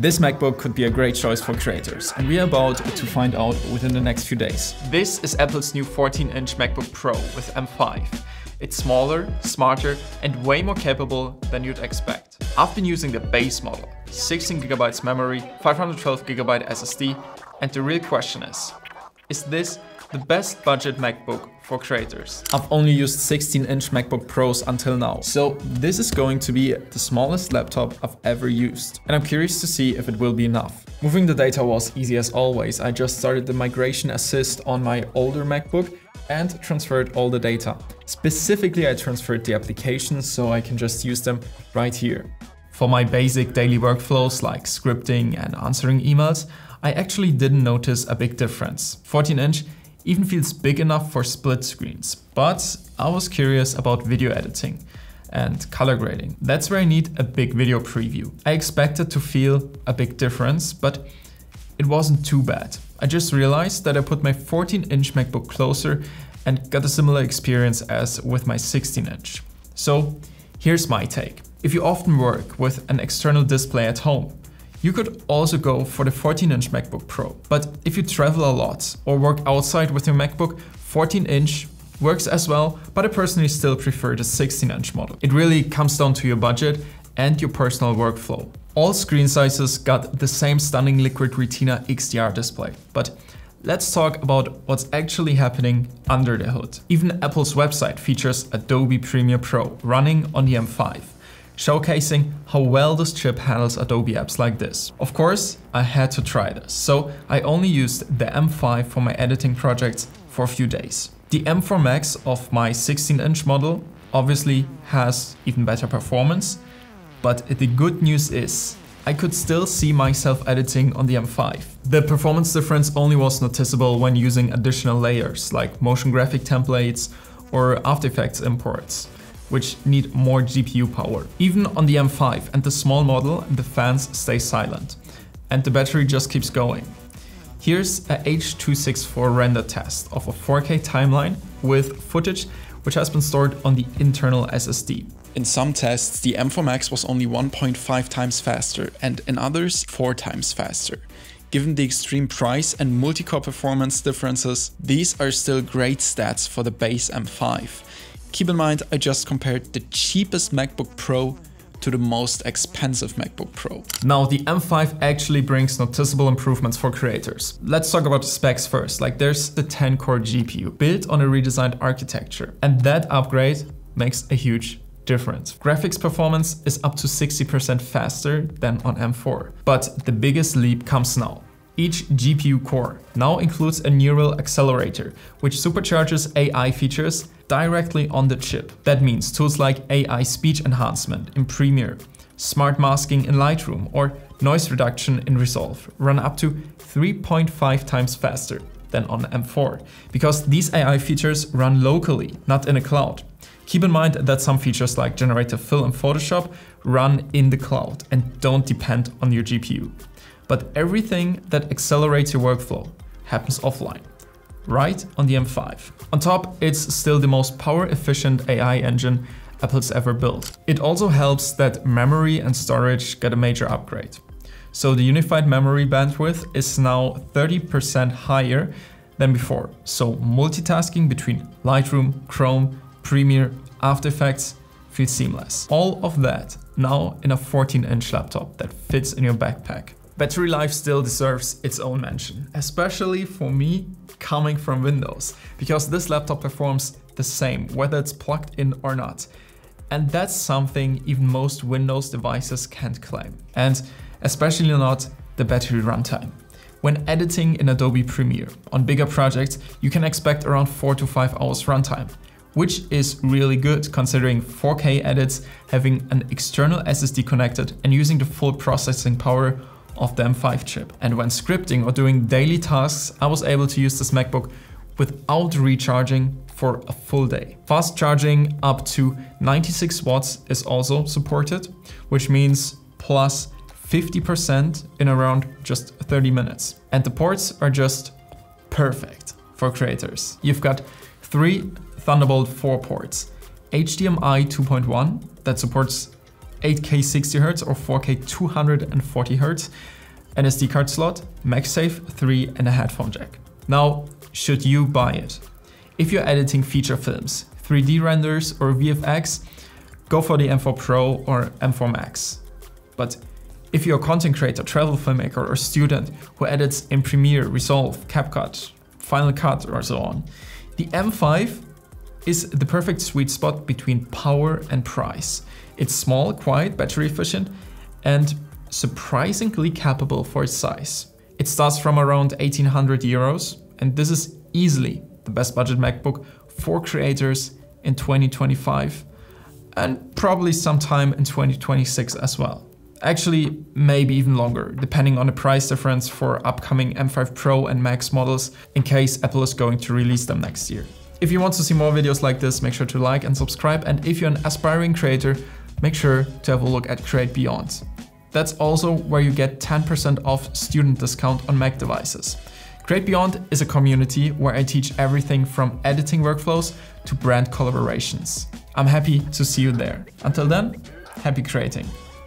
This MacBook could be a great choice for creators, and we are about to find out within the next few days. This is Apple's new 14-inch MacBook Pro with M5. It's smaller, smarter, and way more capable than you'd expect. I've been using the base model, 16GB memory, 512GB SSD, and the real question is this the best budget MacBook for creators? I've only used 16-inch MacBook Pros until now, so this is going to be the smallest laptop I've ever used. And I'm curious to see if it will be enough. Moving the data was easy as always. I just started the migration assist on my older MacBook and transferred all the data. Specifically, I transferred the applications so I can just use them right here. For my basic daily workflows like scripting and answering emails, I actually didn't notice a big difference. 14-inch even feels big enough for split screens, but I was curious about video editing and color grading. That's where I need a big video preview. I expected to feel a big difference, but it wasn't too bad. I just realized that I put my 14-inch MacBook closer and got a similar experience as with my 16-inch. So here's my take. If you often work with an external display at home, you could also go for the 14-inch MacBook Pro. But if you travel a lot or work outside with your MacBook, 14-inch works as well, but I personally still prefer the 16-inch model. It really comes down to your budget and your personal workflow. All screen sizes got the same stunning Liquid Retina XDR display, but let's talk about what's actually happening under the hood. Even Apple's website features Adobe Premiere Pro running on the M5. Showcasing how well this chip handles Adobe apps like this. Of course, I had to try this, so I only used the M5 for my editing projects for a few days. The M4 Max of my 16-inch model obviously has even better performance, but the good news is I could still see myself editing on the M5. The performance difference only was noticeable when using additional layers like motion graphic templates or After Effects imports, which need more GPU power. Even on the M5 and the small model, the fans stay silent and the battery just keeps going. Here's a H.264 render test of a 4K timeline with footage which has been stored on the internal SSD. In some tests, the M4 Max was only 1.5 times faster and in others 4 times faster. Given the extreme price and multi-core performance differences, these are still great stats for the base M5. Keep in mind, I just compared the cheapest MacBook Pro to the most expensive MacBook Pro. Now, the M5 actually brings noticeable improvements for creators. Let's talk about the specs first. Like, there's the 10-core GPU built on a redesigned architecture, and that upgrade makes a huge difference. Graphics performance is up to 60% faster than on M4. But the biggest leap comes now. Each GPU core now includes a neural accelerator, which supercharges AI features directly on the chip. That means tools like AI speech enhancement in Premiere, smart masking in Lightroom, or noise reduction in Resolve run up to 3.5 times faster than on M4, because these AI features run locally, not in a cloud. Keep in mind that some features like generative fill in Photoshop run in the cloud and don't depend on your GPU. But everything that accelerates your workflow happens offline, right on the M5. On top, it's still the most power-efficient AI engine Apple's ever built. It also helps that memory and storage get a major upgrade. So the unified memory bandwidth is now 30% higher than before. So multitasking between Lightroom, Chrome, Premiere, After Effects feels seamless. All of that now in a 14-inch laptop that fits in your backpack. Battery life still deserves its own mention, especially for me coming from Windows, because this laptop performs the same whether it's plugged in or not. And that's something even most Windows devices can't claim. And especially not the battery runtime. When editing in Adobe Premiere on bigger projects, you can expect around 4 to 5 hours runtime, which is really good considering 4K edits having an external SSD connected and using the full processing power of the M5 chip. And when scripting or doing daily tasks, I was able to use this MacBook without recharging for a full day. Fast charging up to 96 watts is also supported, which means plus 50% in around just 30 minutes. And the ports are just perfect for creators. You've got 3 Thunderbolt 4 ports, HDMI 2.1 that supports 8K 60Hz or 4K 240Hz, an SD card slot, MagSafe 3 and a headphone jack. Now, should you buy it? If you're editing feature films, 3D renders or VFX, go for the M4 Pro or M4 Max. But if you're a content creator, travel filmmaker or student who edits in Premiere, Resolve, CapCut, Final Cut or so on, the M5 is the perfect sweet spot between power and price. It's small, quiet, battery efficient, and surprisingly capable for its size. It starts from around 1800 euros, and this is easily the best budget MacBook for creators in 2025 and probably sometime in 2026 as well. Actually, maybe even longer, depending on the price difference for upcoming M5 Pro and Max models in case Apple is going to release them next year. If you want to see more videos like this, make sure to like and subscribe, and if you're an aspiring creator, make sure to have a look at Create Beyond. That's also where you get 10% off student discount on Mac devices. Create Beyond is a community where I teach everything from editing workflows to brand collaborations. I'm happy to see you there. Until then, happy creating.